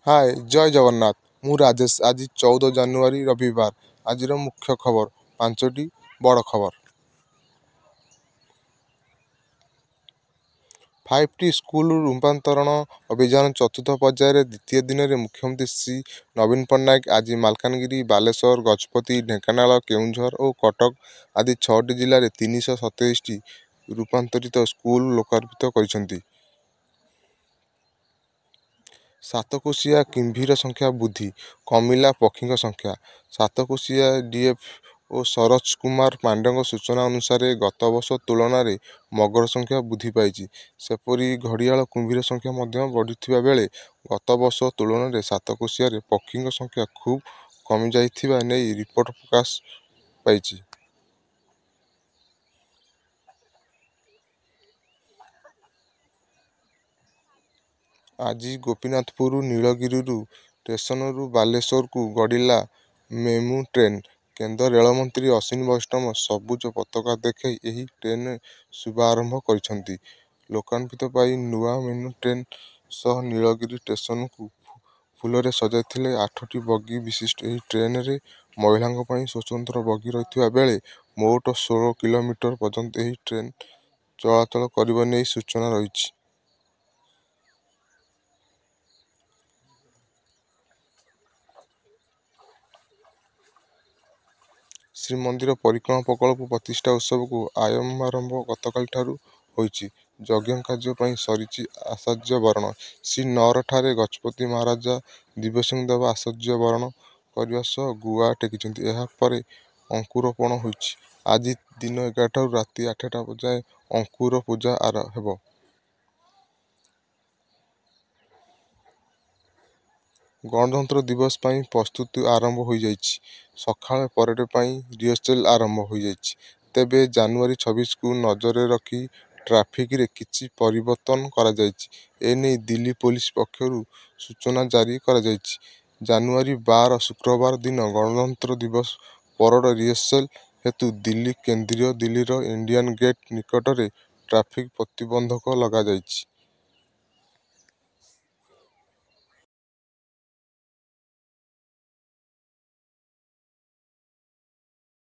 ହାଏ ଜୟ ଜଗନ୍ନାଥ। ମୁଁ ରାଜେଶ। ଆଜି 14 ଜାନୁଆରୀ ରବିବାର। ଆଜିର ମୁଖ୍ୟ ଖବର, 5ଟି ବଡ଼ ଖବର। 5ଟି ସ୍କୁଲ ରୂପାନ୍ତରଣ ଅଭିଯାନ ଚତୁର୍ଥ ପର୍ଯ୍ୟାୟରେ ଦ୍ୱିତୀୟ ଦିନରେ ମୁଖ୍ୟମନ୍ତ୍ରୀ ଶ୍ରୀ ନବୀନ ପଟ୍ଟନାୟକ ଆଜି ମାଲକାନଗିରି, ବାଲେଶ୍ୱର, ଗଜପତି, ଢେଙ୍କାନାଳ, କେଉଁଝର ଓ କଟକ ଆଦି 6ଟି ଜିଲ୍ଲାରେ 327ଟି ରୂପାନ୍ତରିତ ସ୍କୁଲ ଲୋକାର୍ପିତ କରିଛନ୍ତି। ସାତକୋଶିଆ କିମ୍ଭୀର ସଂଖ୍ୟା ବୃଦ୍ଧି, କମିଲା ପକ୍ଷୀଙ୍କ ସଂଖ୍ୟା। ସାତକୋଶିଆ ଡିଏଫ୍ ଓ ସରୋଜ କୁମାର ପାଣ୍ଡେଙ୍କ ସୂଚନା ଅନୁସାରେ ଗତ ବର୍ଷ ତୁଳନାରେ ମଗର ସଂଖ୍ୟା ବୃଦ୍ଧି ପାଇଛି। ସେପରି ଘଡ଼ିଆଳ କୁମ୍ଭୀର ସଂଖ୍ୟା ମଧ୍ୟ ବଢ଼ିଥିବା ବେଳେ ଗତ ବର୍ଷ ତୁଳନାରେ ସାତକୋଶିଆରେ ପକ୍ଷୀଙ୍କ ସଂଖ୍ୟା ଖୁବ୍ କମିଯାଇଥିବା ନେଇ ରିପୋର୍ଟ ପ୍ରକାଶ ପାଇଛି। ଆଜି ଗୋପୀନାଥପୁର ନୀଳଗିରିରୁ ଷ୍ଟେସନରୁ ବାଲେଶ୍ୱରକୁ ଗଡ଼ିଲା ମେମୁ ଟ୍ରେନ୍। କେନ୍ଦ୍ର ରେଳମନ୍ତ୍ରୀ ଅଶ୍ୱିନୀ ବୈଷ୍ଣବ ସବୁଜ ପତାକା ଦେଖାଇ ଏହି ଟ୍ରେନ୍ର ଶୁଭାରମ୍ଭ କରିଛନ୍ତି। ଲୋକାର୍ପିତ ପାଇଁ ନୂଆ ମେମୁ ଟ୍ରେନ୍ ସହ ନୀଳଗିରି ଷ୍ଟେସନକୁ ଫୁଲରେ ସଜାଇଥିଲେ। 8ଟି ବଗି ବିଶିଷ୍ଟ ଏହି ଟ୍ରେନ୍ରେ ମହିଳାଙ୍କ ପାଇଁ ସ୍ୱତନ୍ତ୍ର ବଗି ରହିଥିବା ବେଳେ ମୋଟ 16 କିଲୋମିଟର ପର୍ଯ୍ୟନ୍ତ ଏହି ଟ୍ରେନ୍ ଚଳାଚଳ କରିବା ନେଇ ସୂଚନା ରହିଛି। ଶ୍ରୀମନ୍ଦିର ପରିକ୍ରମା ପ୍ରକଳ୍ପ ପ୍ରତିଷ୍ଠା ଉତ୍ସବକୁ ଆରମ୍ଭ ଗତକାଲିଠାରୁ ହୋଇଛି। ଯଜ୍ଞ କାର୍ଯ୍ୟ ପାଇଁ ସରିଛି ଆଚାର୍ଯ୍ୟ ବରଣ। ଶ୍ରୀନଅରଠାରେ ଗଜପତି ମହାରାଜା ଦିବ୍ୟସିଂହ ଦେବ ଆଚାର୍ଯ୍ୟ ବରଣ କରିବା ସହ ଗୁଆ ଟେକିଛନ୍ତି। ଏହା ପରେ ଅଙ୍କୁରୋପଣ ହୋଇଛି। ଆଜି ଦିନ 11ଟାରୁ ରାତି 8ଟା ଯାଏଁ ଅଙ୍କୁର ପୂଜା ହେବ। ଗଣତନ୍ତ୍ର ଦିବସ ପାଇଁ ପ୍ରସ୍ତୁତି ଆରମ୍ଭ ହୋଇଯାଇଛି। ସକାଳେ ପରେଡ୍ ପାଇଁ ରିହର୍ସାଲ ଆରମ୍ଭ ହୋଇଯାଇଛି। ତେବେ ଜାନୁଆରୀ 26କୁ ନଜରରେ ରଖି ଟ୍ରାଫିକ୍ରେ କିଛି ପରିବର୍ତ୍ତନ କରାଯାଇଛି। ଏନେଇ ଦିଲ୍ଲୀ ପୋଲିସ ପକ୍ଷରୁ ସୂଚନା ଜାରି କରାଯାଇଛି। ଜାନୁଆରୀ 12 ଶୁକ୍ରବାର ଦିନ ଗଣତନ୍ତ୍ର ଦିବସ ପରେଡ୍ ରିହର୍ସାଲ ହେତୁ ଦିଲ୍ଲୀର ଇଣ୍ଡିଆ ଗେଟ୍ ନିକଟରେ ଟ୍ରାଫିକ୍ ପ୍ରତିବନ୍ଧକ ଲଗାଯାଇଛି।